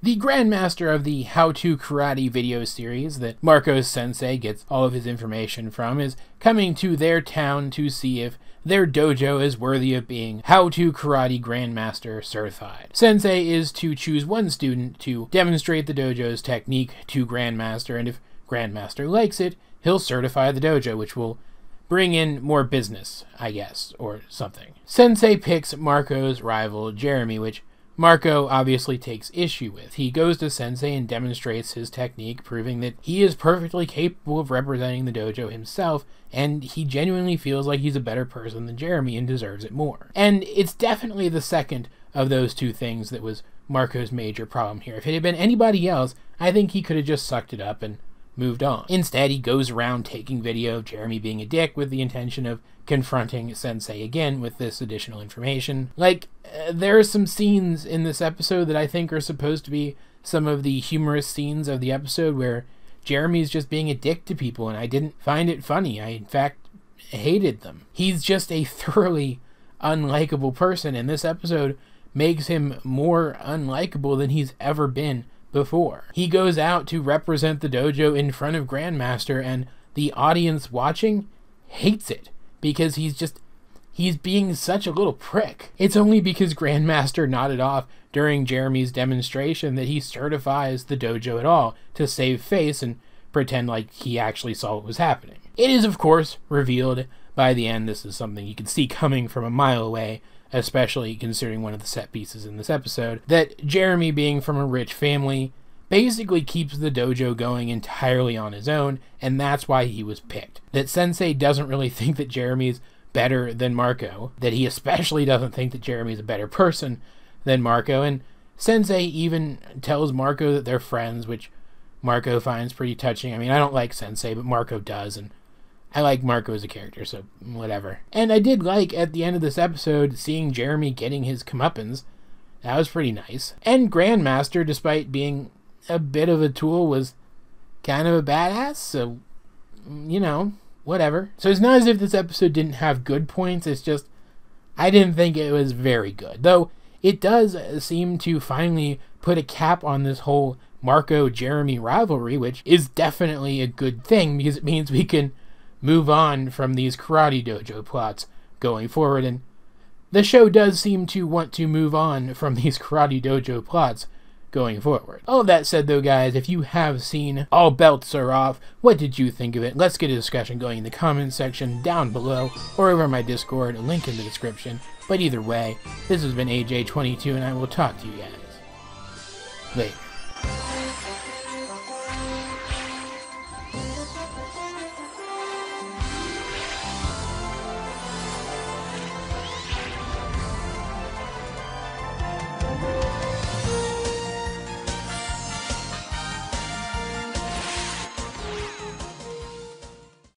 The Grandmaster of the How-To Karate video series that Marco's sensei gets all of his information from is coming to their town to see if their dojo is worthy of being How-To Karate Grandmaster certified. Sensei is to choose one student to demonstrate the dojo's technique to Grandmaster, and if Grandmaster likes it, he'll certify the dojo, which will bring in more business, I guess, or something. Sensei picks Marco's rival, Jeremy, which Marco obviously takes issue with. He goes to Sensei and demonstrates his technique, proving that he is perfectly capable of representing the dojo himself, and he genuinely feels like he's a better person than Jeremy and deserves it more. And it's definitely the second of those two things that was Marco's major problem here. If it had been anybody else, I think he could have just sucked it up and moved on. Instead, he goes around taking video of Jeremy being a dick with the intention of confronting Sensei again with this additional information. Like, there are some scenes in this episode that I think are supposed to be some of the humorous scenes of the episode where Jeremy's just being a dick to people, and I didn't find it funny. I, in fact, hated them. He's just a thoroughly unlikable person, and this episode makes him more unlikable than he's ever been before. He goes out to represent the dojo in front of Grandmaster, and the audience watching hates it because he's being such a little prick. It's only because Grandmaster nodded off during Jeremy's demonstration that he certifies the dojo at all, to save face and pretend like he actually saw what was happening. It is, of course, revealed by the end, this is something you can see coming from a mile away, especially considering one of the set pieces in this episode, that Jeremy, being from a rich family, basically keeps the dojo going entirely on his own, and that's why he was picked. That Sensei doesn't really think that Jeremy's better than Marco, that he especially doesn't think that Jeremy's a better person than Marco, and Sensei even tells Marco that they're friends, which Marco finds pretty touching. I mean, I don't like Sensei, but Marco does, and I like Marco as a character, so whatever. And I did like, at the end of this episode, seeing Jeremy getting his comeuppance. That was pretty nice. And Grandmaster, despite being a bit of a tool, was kind of a badass, so, you know, whatever. So it's not as if this episode didn't have good points, it's just, I didn't think it was very good. Though, it does seem to finally put a cap on this whole Marco-Jeremy rivalry, which is definitely a good thing, because it means we can move on from these karate dojo plots going forward, and the show does seem to want to move on from these karate dojo plots going forward. All of that said, though, guys, if you have seen All Belts Are Off, what did you think of it? Let's get a discussion going in the comments section down below, or over my Discord, a link in the description. But either way, this has been AJ22, and I will talk to you guys later.